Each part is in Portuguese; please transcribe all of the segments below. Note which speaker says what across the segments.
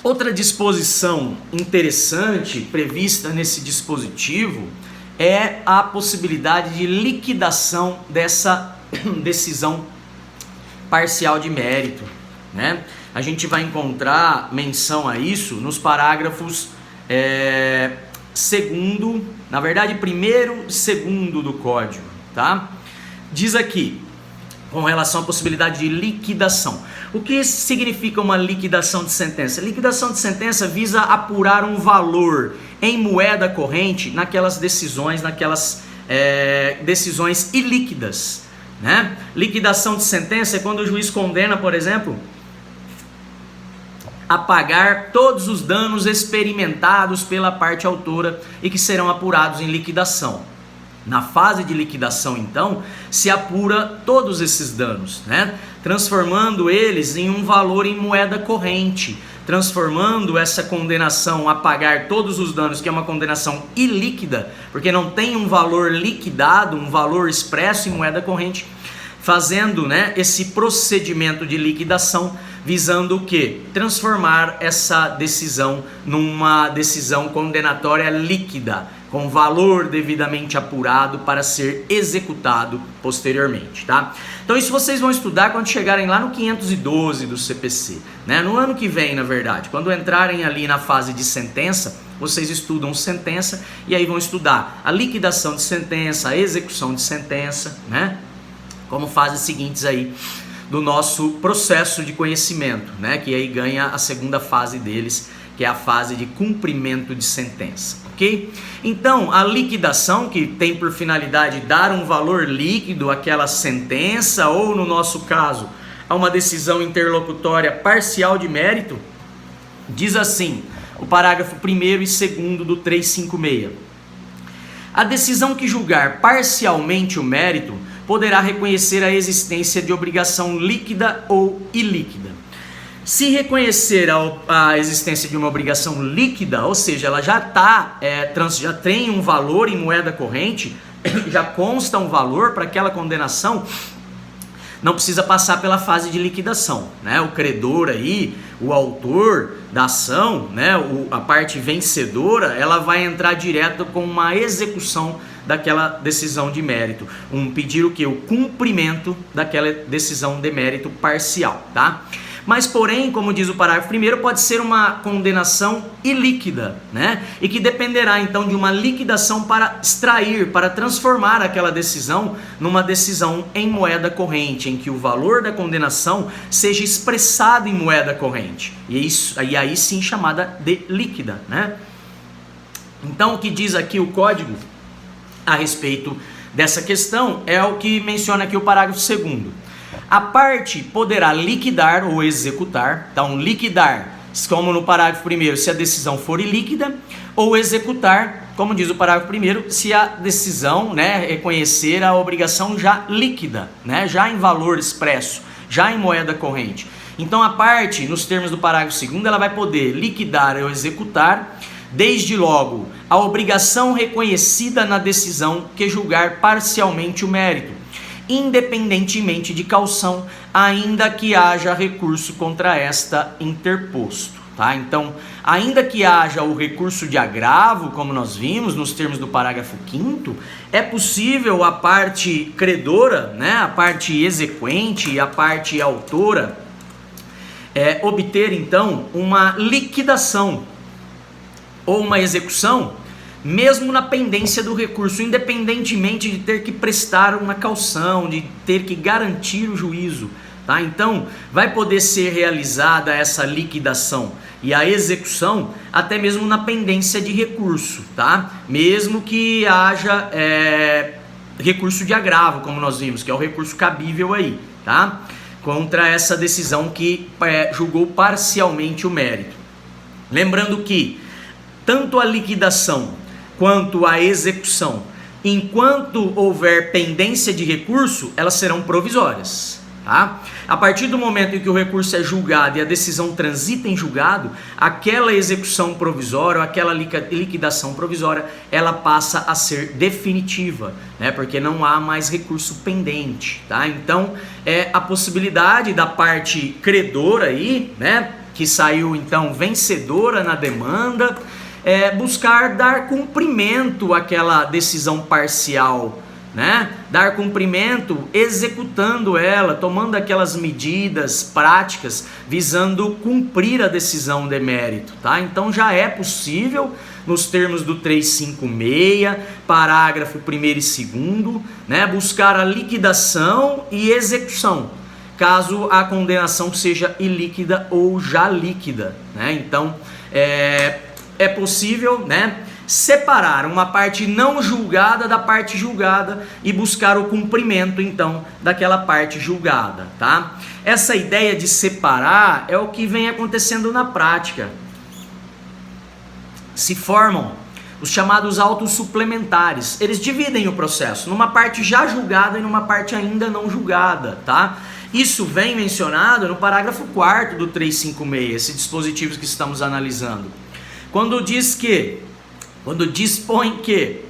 Speaker 1: Outra disposição interessante prevista nesse dispositivo é a possibilidade de liquidação dessa decisão parcial de mérito, né? A gente vai encontrar menção a isso nos parágrafos primeiro e segundo do código, tá? Diz aqui, com relação à possibilidade de liquidação. O que significa uma liquidação de sentença? Liquidação de sentença visa apurar um valor em moeda corrente naquelas decisões, decisões ilíquidas, né? Liquidação de sentença é quando o juiz condena, por exemplo, a pagar todos os danos experimentados pela parte autora e que serão apurados em liquidação. Na fase de liquidação, então, se apura todos esses danos, né? Transformando eles em um valor em moeda corrente, transformando essa condenação a pagar todos os danos, que é uma condenação ilíquida, porque não tem um valor liquidado, um valor expresso em moeda corrente, fazendo, né, esse procedimento de liquidação, visando o quê? Transformar essa decisão numa decisão condenatória líquida, com valor devidamente apurado para ser executado posteriormente, tá? Então isso vocês vão estudar quando chegarem lá no 512 do CPC, né? No ano que vem, na verdade, quando entrarem ali na fase de sentença, vocês estudam sentença e aí vão estudar a liquidação de sentença, a execução de sentença, né? Como fases seguintes aí do nosso processo de conhecimento, né? Que aí ganha a segunda fase deles, que é a fase de cumprimento de sentença, ok? Então, a liquidação, que tem por finalidade dar um valor líquido àquela sentença, ou no nosso caso, a uma decisão interlocutória parcial de mérito, diz assim, o parágrafo 1º e 2º do 356. A decisão que julgar parcialmente o mérito poderá reconhecer a existência de obrigação líquida ou ilíquida. Se reconhecer a existência de uma obrigação líquida, ou seja, ela já já tem um valor em moeda corrente, já consta um valor para aquela condenação, não precisa passar pela fase de liquidação, né? O credor aí, o autor da ação, né? A parte vencedora, ela vai entrar direto com uma execução daquela decisão de mérito, pedir o que? O cumprimento daquela decisão de mérito parcial, tá? Mas, porém, como diz o parágrafo 1º, pode ser uma condenação ilíquida, né? E que dependerá, então, de uma liquidação para extrair, para transformar aquela decisão numa decisão em moeda corrente, em que o valor da condenação seja expressado em moeda corrente. E aí sim chamada de líquida, né? Então, o que diz aqui o código a respeito dessa questão é o que menciona aqui o parágrafo 2º. A parte poderá liquidar ou executar, então liquidar, como no parágrafo 1º, se a decisão for ilíquida, ou executar, como diz o parágrafo 1º, se a decisão, né, reconhecer a obrigação já líquida, né, já em valor expresso, já em moeda corrente. Então a parte, nos termos do parágrafo 2º, ela vai poder liquidar ou executar, desde logo, a obrigação reconhecida na decisão que julgar parcialmente o mérito, independentemente de caução, ainda que haja recurso contra esta interposto, tá? Então, ainda que haja o recurso de agravo, como nós vimos nos termos do parágrafo 5º, é possível a parte credora, né, a parte exequente e a parte autora obter, então, uma liquidação ou uma execução, mesmo na pendência do recurso, independentemente de ter que prestar uma caução, de ter que garantir o juízo, tá? Então, vai poder ser realizada essa liquidação e a execução até mesmo na pendência de recurso, tá? Mesmo que haja recurso de agravo, como nós vimos, que é o recurso cabível aí, tá? Contra essa decisão que julgou parcialmente o mérito. Lembrando que tanto a liquidação quanto a execução, enquanto houver pendência de recurso, elas serão provisórias, tá? A partir do momento em que o recurso é julgado e a decisão transita em julgado, aquela execução provisória, ou aquela liquidação provisória, ela passa a ser definitiva, né? Porque não há mais recurso pendente, tá? Então, a possibilidade da parte credora aí, né, que saiu então vencedora na demanda, buscar dar cumprimento àquela decisão parcial, né? Dar cumprimento executando ela, tomando aquelas medidas práticas visando cumprir a decisão de mérito, tá? Então já é possível, nos termos do 356, parágrafo 1º e 2º, né, buscar a liquidação e execução, caso a condenação seja ilíquida ou já líquida, né? Então é possível, né, separar uma parte não julgada da parte julgada e buscar o cumprimento então daquela parte julgada, tá? Essa ideia de separar é o que vem acontecendo na prática. Se formam os chamados autos suplementares. Eles dividem o processo numa parte já julgada e numa parte ainda não julgada, tá? Isso vem mencionado no parágrafo 4º do 356, esse dispositivo que estamos analisando. Quando dispõe que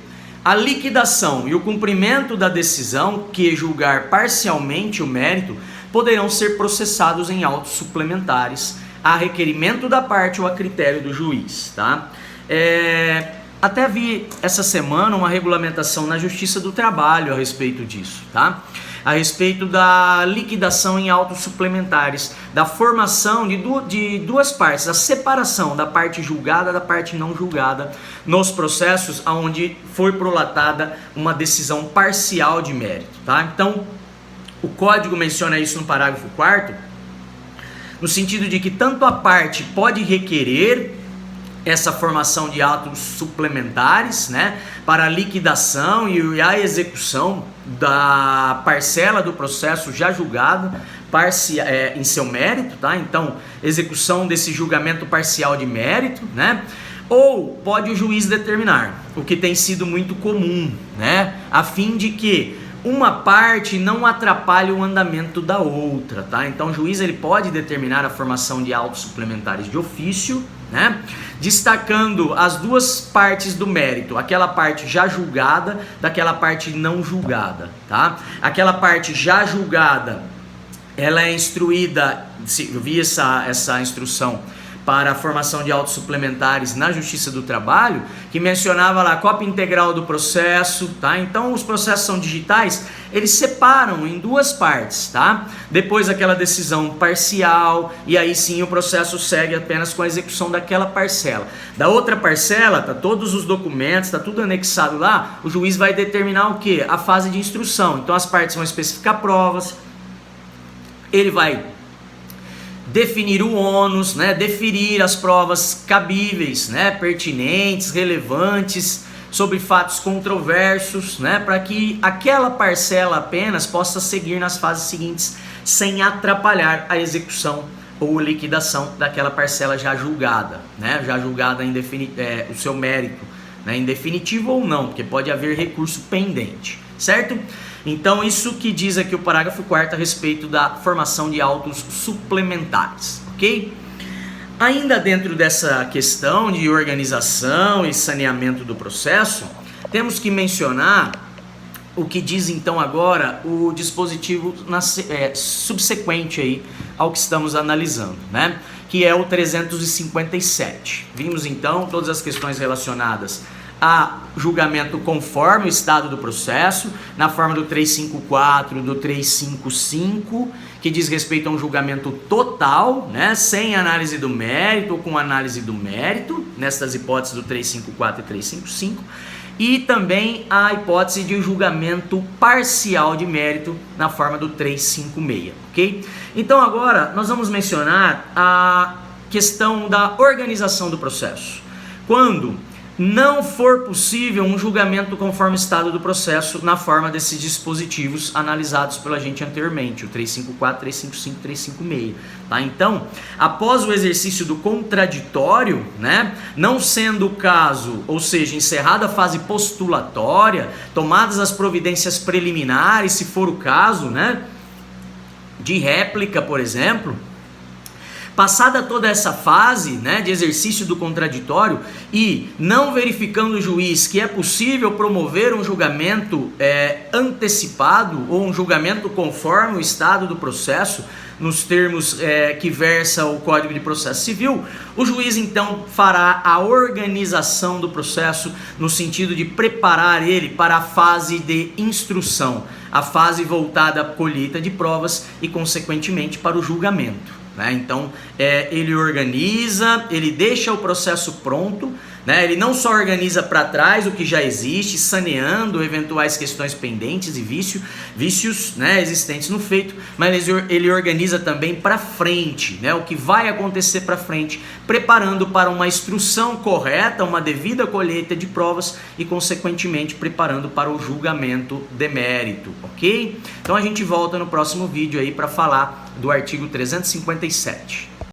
Speaker 1: a liquidação e o cumprimento da decisão que julgar parcialmente o mérito poderão ser processados em autos suplementares a requerimento da parte ou a critério do juiz, tá? Até vi essa semana uma regulamentação na Justiça do Trabalho a respeito disso, tá? A respeito da liquidação em autos suplementares, da formação de duas partes, a separação da parte julgada da parte não julgada nos processos onde foi prolatada uma decisão parcial de mérito, tá? Então, o Código menciona isso no parágrafo 4º, no sentido de que tanto a parte pode requerer essa formação de atos suplementares, né, para a liquidação e a execução da parcela do processo já julgado em seu mérito, tá? Então, execução desse julgamento parcial de mérito, né? Ou pode o juiz determinar, o que tem sido muito comum, né, a fim de que uma parte não atrapalhe o andamento da outra, tá? Então o juiz ele pode determinar a formação de autos suplementares de ofício, né? Destacando as duas partes do mérito, aquela parte já julgada daquela parte não julgada, tá? Aquela parte já julgada, ela é instruída, eu vi essa instrução para a formação de autos suplementares na Justiça do Trabalho, que mencionava lá a cópia integral do processo, tá? Então os processos são digitais, eles separam em duas partes, tá? Depois aquela decisão parcial, e aí sim o processo segue apenas com a execução daquela parcela. Da outra parcela, tá todos os documentos, tá tudo anexado lá, o juiz vai determinar o quê? A fase de instrução. Então as partes vão especificar provas, ele vai definir o ônus, né, definir as provas cabíveis, né, pertinentes, relevantes, sobre fatos controversos, né, para que aquela parcela apenas possa seguir nas fases seguintes sem atrapalhar a execução ou liquidação daquela parcela já julgada, né, já julgada em o seu mérito, né, em definitivo ou não, porque pode haver recurso pendente, certo? Então isso que diz aqui o parágrafo 4º a respeito da formação de autos suplementares, ok? Ainda dentro dessa questão de organização e saneamento do processo, temos que mencionar o que diz então agora o dispositivo subsequente aí ao que estamos analisando, né? Que é o 357. Vimos então todas as questões relacionadas a julgamento conforme o estado do processo, na forma do 354, do 355, que diz respeito a um julgamento total, né, sem análise do mérito ou com análise do mérito, nestas hipóteses do 354 e 355, e também a hipótese de julgamento parcial de mérito na forma do 356, ok? Então agora nós vamos mencionar a questão da organização do processo. Quando não for possível um julgamento conforme o estado do processo na forma desses dispositivos analisados pela gente anteriormente, o 354, 355, 356, tá? Então, após o exercício do contraditório, né, não sendo o caso, ou seja, encerrada a fase postulatória, tomadas as providências preliminares, se for o caso, né, de réplica, por exemplo, Passada toda essa fase, né, de exercício do contraditório e não verificando o juiz que é possível promover um julgamento antecipado ou um julgamento conforme o estado do processo, nos termos que versa o Código de Processo Civil, o juiz então fará a organização do processo no sentido de preparar ele para a fase de instrução, a fase voltada à colheita de provas e, consequentemente, para o julgamento. Então, ele organiza, ele deixa o processo pronto, né? Ele não só organiza para trás o que já existe, saneando eventuais questões pendentes e vícios, né, existentes no feito, mas ele organiza também para frente, né, o que vai acontecer para frente, preparando para uma instrução correta, uma devida colheita de provas e, consequentemente, preparando para o julgamento de mérito, ok? Então a gente volta no próximo vídeo aí para falar do artigo 357.